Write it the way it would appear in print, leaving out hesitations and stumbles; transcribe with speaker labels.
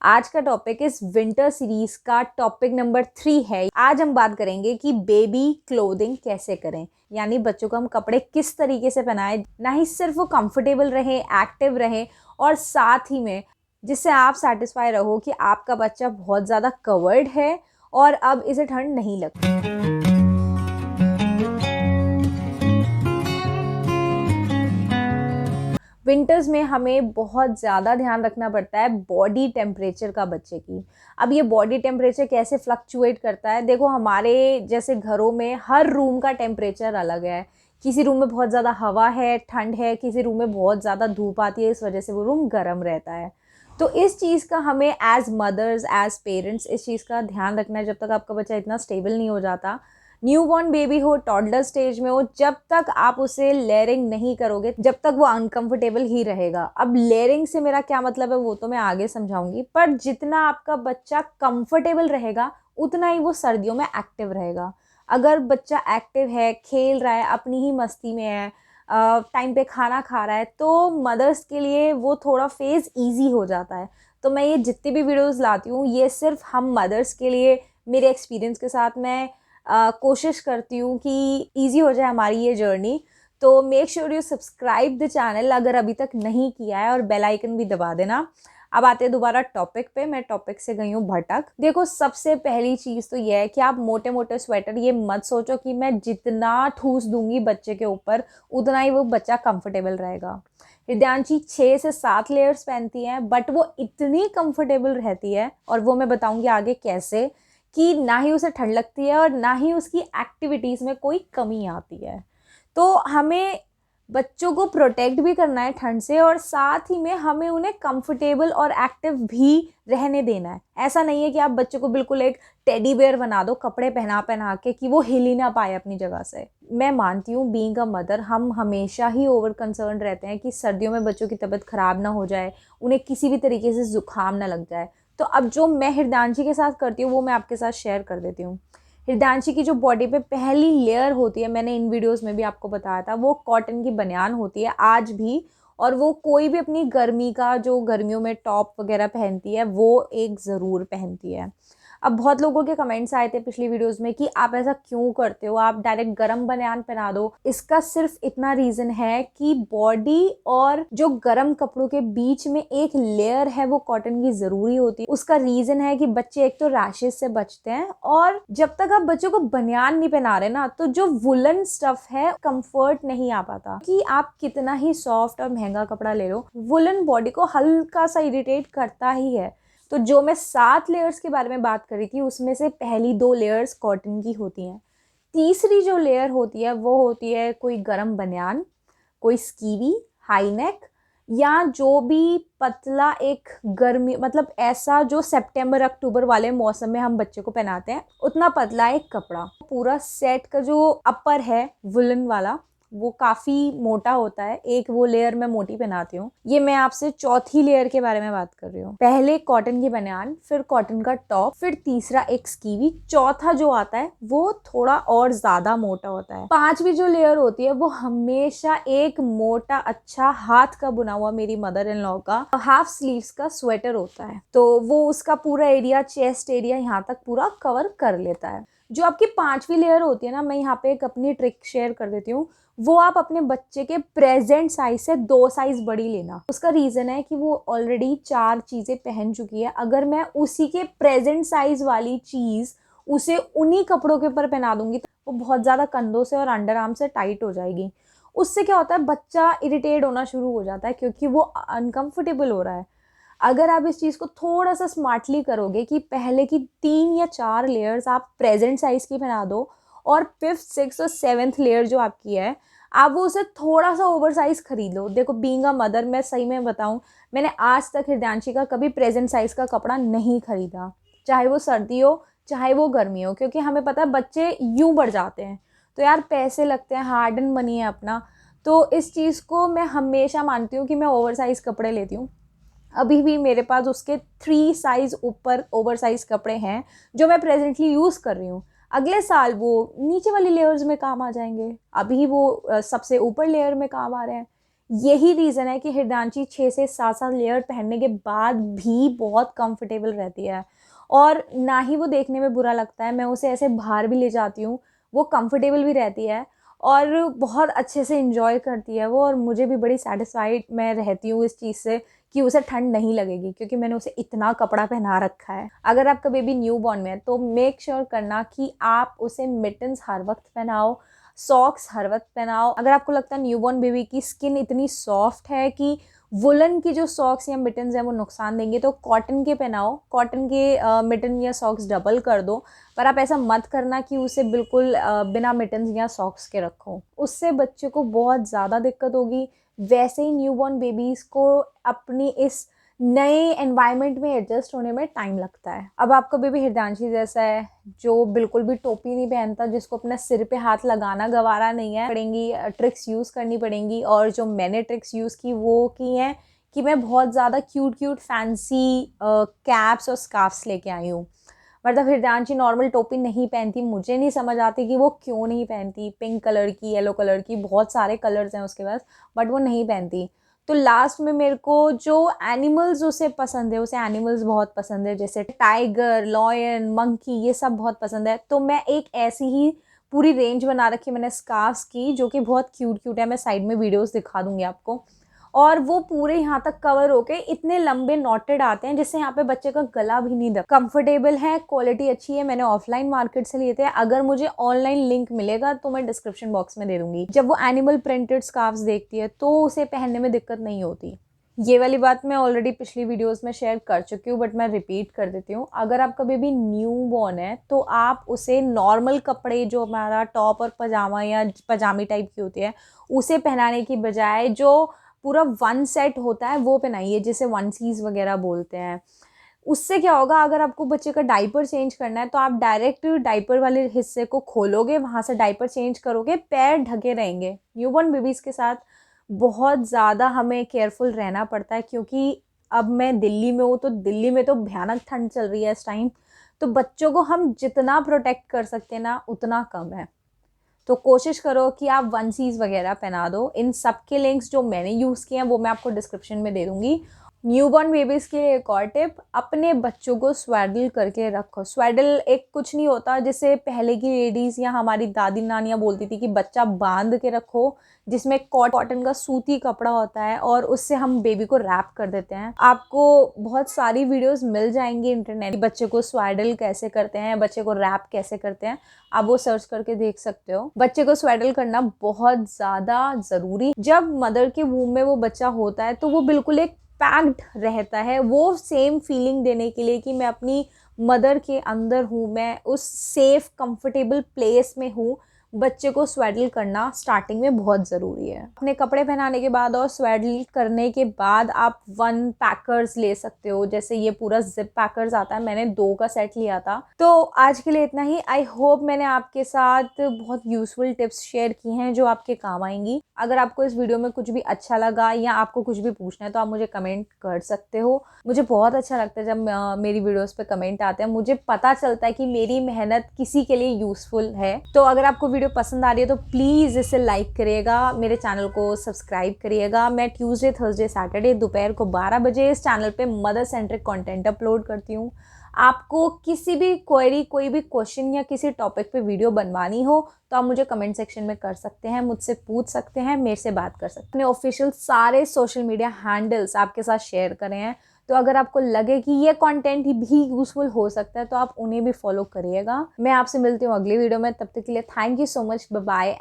Speaker 1: आज का टॉपिक इस विंटर सीरीज का टॉपिक नंबर 3 है। आज हम बात करेंगे कि बेबी क्लोथिंग कैसे करें, यानी बच्चों को हम कपड़े किस तरीके से पहनाएं, ना ही सिर्फ वो कंफर्टेबल रहे, एक्टिव रहे और साथ ही में जिससे आप सेटिस्फाई रहो कि आपका बच्चा बहुत ज़्यादा कवर्ड है और अब इसे ठंड नहीं लगती। विंटर्स में हमें बहुत ज़्यादा ध्यान रखना पड़ता है बॉडी टेम्परेचर का बच्चे की। अब ये बॉडी टेम्परेचर कैसे फ्लक्चुएट करता है, देखो हमारे जैसे घरों में हर रूम का टेम्परेचर अलग है। किसी रूम में बहुत ज़्यादा हवा है, ठंड है, किसी रूम में बहुत ज़्यादा धूप आती है, इस वजह से वो रूम गर्म रहता है। तो इस चीज़ का हमें एज मदर्स, एज पेरेंट्स इस चीज़ का ध्यान रखना है जब तक आपका बच्चा इतना स्टेबल नहीं हो जाता। न्यूबॉर्न बेबी हो, टॉडलर स्टेज में हो, जब तक आप उसे लेयरिंग नहीं करोगे जब तक वो अनकंफर्टेबल ही रहेगा। अब लेयरिंग से मेरा क्या मतलब है वो तो मैं आगे समझाऊंगी, पर जितना आपका बच्चा कंफर्टेबल रहेगा उतना ही वो सर्दियों में एक्टिव रहेगा। अगर बच्चा एक्टिव है, खेल रहा है, अपनी ही मस्ती में है, टाइम पे खाना खा रहा है, तो मदर्स के लिए वो थोड़ा फेज़ ईजी हो जाता है। तो मैं ये जितनी भी वीडियोज़ लाती हूँ ये सिर्फ हम मदर्स के लिए, मेरे एक्सपीरियंस के साथ मैं कोशिश करती हूँ कि इजी हो जाए हमारी ये जर्नी। तो make sure you subscribe the channel अगर अभी तक नहीं किया है, और बेल आइकन भी दबा देना। अब आते हैं दोबारा टॉपिक पे। मैं टॉपिक से गई हूँ भटक। देखो सबसे पहली चीज़ तो ये है कि आप मोटे मोटे स्वेटर ये मत सोचो कि मैं जितना ठूस दूंगी बच्चे के ऊपर उतना ही वो बच्चा कंफर्टेबल रहेगा। हृदयांशी 6 से 7 लेयर्स पहनती हैं, बट वो इतनी कंफर्टेबल रहती है, और वो मैं बताऊंगी आगे कैसे, कि ना ही उसे ठंड लगती है और ना ही उसकी एक्टिविटीज़ में कोई कमी आती है। तो हमें बच्चों को प्रोटेक्ट भी करना है ठंड से, और साथ ही में हमें उन्हें कंफर्टेबल और एक्टिव भी रहने देना है। ऐसा नहीं है कि आप बच्चों को बिल्कुल एक टेडी बेयर बना दो कपड़े पहना पहना के कि वो हिल ही ना पाए अपनी जगह से। मैं मानती हूँ बीइंग अ मदर हम हमेशा ही ओवर कंसर्न रहते हैं कि सर्दियों में बच्चों की तबीयत ख़राब ना हो जाए, उन्हें किसी भी तरीके से ज़ुकाम ना लग जाए। तो अब जो मैं हृदयांशी के साथ करती हूँ वो मैं आपके साथ शेयर कर देती हूँ। हृदयांशी की जो बॉडी पे पहली लेयर होती है, मैंने इन वीडियोस में भी आपको बताया था, वो कॉटन की बनियान होती है आज भी। और वो कोई भी अपनी गर्मी का जो गर्मियों में टॉप वगैरह पहनती है वो एक ज़रूर पहनती है। अब बहुत लोगों के कमेंट्स आए थे पिछली वीडियोस में कि आप ऐसा क्यों करते हो, आप डायरेक्ट गरम बनियान पहना दो। इसका सिर्फ इतना रीज़न है कि बॉडी और जो गरम कपड़ों के बीच में एक लेयर है वो कॉटन की ज़रूरी होती है। उसका रीज़न है कि बच्चे एक तो रैशेस से बचते हैं, और जब तक आप बच्चों को बनियान नहीं पहना रहे ना तो जो वुलन स्टफ है कंफर्ट नहीं आ पाता। कि आप कितना ही सॉफ्ट और महंगा कपड़ा ले लो, वुलन बॉडी को हल्का सा इरिटेट करता ही है। तो जो मैं 7 लेयर्स के बारे में बात कर रही थी उसमें से पहली 2 लेयर्स कॉटन की होती हैं। तीसरी जो लेयर होती है वो होती है कोई गरम बनियान, कोई स्कीवी, हाई नेक, या जो भी पतला एक गर्मी मतलब ऐसा जो सितंबर अक्टूबर वाले मौसम में हम बच्चे को पहनाते हैं उतना पतला एक कपड़ा। पूरा सेट का जो अपर है वुलन वाला वो काफ़ी मोटा होता है, एक वो लेयर मैं मोटी पहनाती हूँ। ये मैं आपसे चौथी लेयर के बारे में बात कर रही हूँ। पहले कॉटन की बनियान, फिर कॉटन का टॉप, फिर तीसरा एक स्कीवी, चौथा जो आता है वो थोड़ा और ज्यादा मोटा होता है। पांचवी जो लेयर होती है वो हमेशा एक मोटा अच्छा हाथ का बुना हुआ, मेरी मदर इन लॉ का हाफ स्लीव्स का स्वेटर होता है। तो वो उसका पूरा एरिया, चेस्ट एरिया यहाँ तक पूरा कवर कर लेता है। जो आपकी पांचवी लेयर होती है ना, मैं यहाँ पे एक अपनी ट्रिक शेयर कर देती हूँ। वो आप अपने बच्चे के प्रेजेंट साइज से 2 साइज बड़ी लेना। उसका रीज़न है कि वो ऑलरेडी 4 चीज़ें पहन चुकी है। अगर मैं उसी के प्रेजेंट साइज वाली चीज़ उसे उन्हीं कपड़ों के ऊपर पहना दूंगी तो वो बहुत ज़्यादा कंधों से और अंडर आर्म से टाइट हो जाएगी। उससे क्या होता है, बच्चा इरिटेट होना शुरू हो जाता है क्योंकि वो अनकंफर्टेबल हो रहा है। अगर आप इस चीज़ को थोड़ा सा स्मार्टली करोगे कि पहले की 3 या 4 लेयर्स आप प्रेजेंट साइज की पहना दो, और 5th, 6th और 7th लेयर जो आपकी है आप वो उसे थोड़ा सा ओवर साइज खरीद लो। देखो बीइंग अ मदर मैं सही में बताऊँ, मैंने आज तक हृदयांशी का कभी प्रेजेंट साइज का कपड़ा नहीं खरीदा, चाहे वो सर्दी हो चाहे वो गर्मी हो, क्योंकि हमें पता है बच्चे यूं बढ़ जाते हैं। तो यार पैसे लगते हैं, हार्ड एंड मनी है अपना। तो इस चीज़ को मैं हमेशा मानती हूँ कि मैं ओवर साइज कपड़े लेती हूँ। अभी भी मेरे पास उसके 3 साइज ऊपर ओवर साइज कपड़े हैं जो मैं प्रेजेंटली यूज़ कर रही हूँ। अगले साल वो नीचे वाली लेयर्स में काम आ जाएंगे, अभी वो सबसे ऊपर लेयर में काम आ रहे हैं। यही रीज़न है कि हृदयांशी 6 से 7 लेयर पहनने के बाद भी बहुत कंफर्टेबल रहती है, और ना ही वो देखने में बुरा लगता है। मैं उसे ऐसे बाहर भी ले जाती हूँ, वो कंफर्टेबल भी रहती है और बहुत अच्छे से एंजॉय करती है वो, और मुझे भी बड़ी सैटिस्फाइड मैं रहती हूँ इस चीज़ से कि उसे ठंड नहीं लगेगी, क्योंकि मैंने उसे इतना कपड़ा पहना रखा है। अगर आपका बेबी न्यू बॉर्न में है तो मेक श्योर करना कि आप उसे मिटन्स हर वक्त पहनाओ, सॉक्स हर वक्त पहनाओ। अगर आपको लगता है न्यूबॉर्न बेबी की स्किन इतनी सॉफ्ट है कि वुलन की जो सॉक्स या मिटन्स हैं वो नुकसान देंगे, तो कॉटन के पहनाओ, कॉटन के मिटन या सॉक्स डबल कर दो। पर आप ऐसा मत करना कि उसे बिल्कुल बिना मिटन्स या सॉक्स के रखो, उससे बच्चे को बहुत ज़्यादा दिक्कत होगी। वैसे ही न्यूबॉर्न बेबीज़ को अपनी इस नए एनवायरनमेंट में एडजस्ट होने में टाइम लगता है। अब आपका बेबी हृदयांशी जैसा है जो बिल्कुल भी टोपी नहीं पहनता, जिसको अपना सिर पे हाथ लगाना गवारा नहीं है, पड़ेंगी ट्रिक्स यूज़ करनी पड़ेंगी। और जो मैंने ट्रिक्स यूज़ की वो की हैं कि मैं बहुत ज़्यादा क्यूट फैंसी कैप्स और स्कार्फ्स लेके आई हूँ। मतलब हृदयांशी नॉर्मल टोपी नहीं पहनती, मुझे नहीं समझ आती कि वो क्यों नहीं पहनती। पिंक कलर की, येलो कलर की, बहुत सारे कलर्स हैं उसके पास, बट वो नहीं पहनती। तो लास्ट में मेरे को जो एनिमल्स उसे पसंद है, उसे एनिमल्स बहुत पसंद है, जैसे टाइगर, लॉयन, मंकी, ये सब बहुत पसंद है। तो मैं एक ऐसी ही पूरी रेंज बना रखी है मैंने स्कार्फ्स की, जो कि बहुत क्यूट है। मैं साइड में वीडियोस दिखा दूंगी आपको। और वो पूरे यहाँ तक कवर होके इतने लंबे नॉटेड आते हैं जिससे यहाँ पे बच्चे का गला भी नहीं दब, कंफर्टेबल है, क्वालिटी अच्छी है। मैंने ऑफलाइन मार्केट से लिए थे। अगर मुझे ऑनलाइन लिंक मिलेगा तो मैं डिस्क्रिप्शन बॉक्स में दे दूंगी। जब वो एनिमल प्रिंटेड स्कार्फ्स देखती है तो उसे पहनने में दिक्कत नहीं होती। ये वाली बात मैं ऑलरेडी पिछली वीडियोस में शेयर कर चुकी हूँ, बट मैं रिपीट कर देती हूँ। अगर आपका बेबी न्यू बॉर्न है तो आप उसे नॉर्मल कपड़े, जो हमारा टॉप और पजामा या पजामी टाइप की होती है, उसे पहनाने की बजाय जो पूरा वन सेट होता है वो पहनाइए, जिसे वनसीज वगैरह बोलते हैं। उससे क्या होगा, अगर आपको बच्चे का डाइपर चेंज करना है तो आप डायरेक्ट डाइपर वाले हिस्से को खोलोगे, वहाँ से डाइपर चेंज करोगे, पैर ढके रहेंगे। न्यूबॉर्न बेबीज़ के साथ बहुत ज़्यादा हमें केयरफुल रहना पड़ता है, क्योंकि अब मैं दिल्ली में हूँ तो दिल्ली में तो भयानक ठंड चल रही है इस टाइम। तो बच्चों को हम जितना प्रोटेक्ट कर सकते हैं ना, उतना कम है। तो कोशिश करो कि आप वनसीज वगैरह पहना दो। इन सब के लिंक्स जो मैंने यूज़ किए हैं वो मैं आपको डिस्क्रिप्शन में दे दूँगी। न्यूबॉर्न बेबीज़ के लिए एक और टिप, अपने बच्चों को स्वेडल करके रखो। स्वेडल एक कुछ नहीं होता, जिसे पहले की लेडीज़ या हमारी दादी नानियाँ बोलती थी कि बच्चा बांध के रखो, जिसमें कॉटन का सूती कपड़ा होता है और उससे हम बेबी को रैप कर देते हैं। आपको बहुत सारी वीडियोस मिल जाएंगी इंटरनेट, बच्चे को स्वेडल कैसे करते हैं, बच्चे को रैप कैसे करते हैं, आप वो सर्च करके देख सकते हो। बच्चे को स्वेडल करना बहुत ज़्यादा ज़रूरी। जब मदर के वूम में वो बच्चा होता है तो वो बिल्कुल एक पैक्ड रहता है, वो सेम फीलिंग देने के लिए कि मैं अपनी मदर के अंदर हूँ, मैं उस सेफ कंफर्टेबल प्लेस में हूँ। बच्चे को स्वेडल करना स्टार्टिंग में बहुत ज़रूरी है। अपने कपड़े पहनाने के बाद और स्वेडल करने के बाद आप वन पैकर्स ले सकते हो, जैसे ये पूरा जिप पैकर्स आता है, मैंने 2 का सेट लिया था। तो आज के लिए इतना ही। आई होप मैंने आपके साथ बहुत यूजफुल टिप्स शेयर की हैं जो आपके काम आएंगी। अगर आपको इस वीडियो में कुछ भी अच्छा लगा या आपको कुछ भी पूछना है तो आप मुझे कमेंट कर सकते हो। मुझे बहुत अच्छा लगता है जब मेरी वीडियोस पे कमेंट आते हैं, मुझे पता चलता है कि मेरी मेहनत किसी के लिए यूज़फुल है। तो अगर आपको वीडियो पसंद आ रही है तो प्लीज़ इसे लाइक करिएगा, मेरे चैनल को सब्सक्राइब करिएगा। मैं ट्यूसडे, थर्सडे, सैटरडे दोपहर को 12 बजे इस चैनल पे मदर सेंट्रिक कंटेंट अपलोड करती हूँ। आपको किसी भी क्वेरी, कोई भी क्वेश्चन या किसी टॉपिक पे वीडियो बनवानी हो तो आप मुझे कमेंट सेक्शन में कर सकते हैं, मुझसे पूछ सकते हैं, मेरे से बात कर सकते हैं। अपने ऑफिशियल सारे सोशल मीडिया हैंडल्स आपके साथ शेयर करे हैं, तो अगर आपको लगे कि ये कंटेंट भी यूजफुल हो सकता है तो आप उन्हें भी फॉलो करिएगा। मैं आपसे मिलती हूँ अगली वीडियो में, तब तक के लिए thank you so much, bye bye.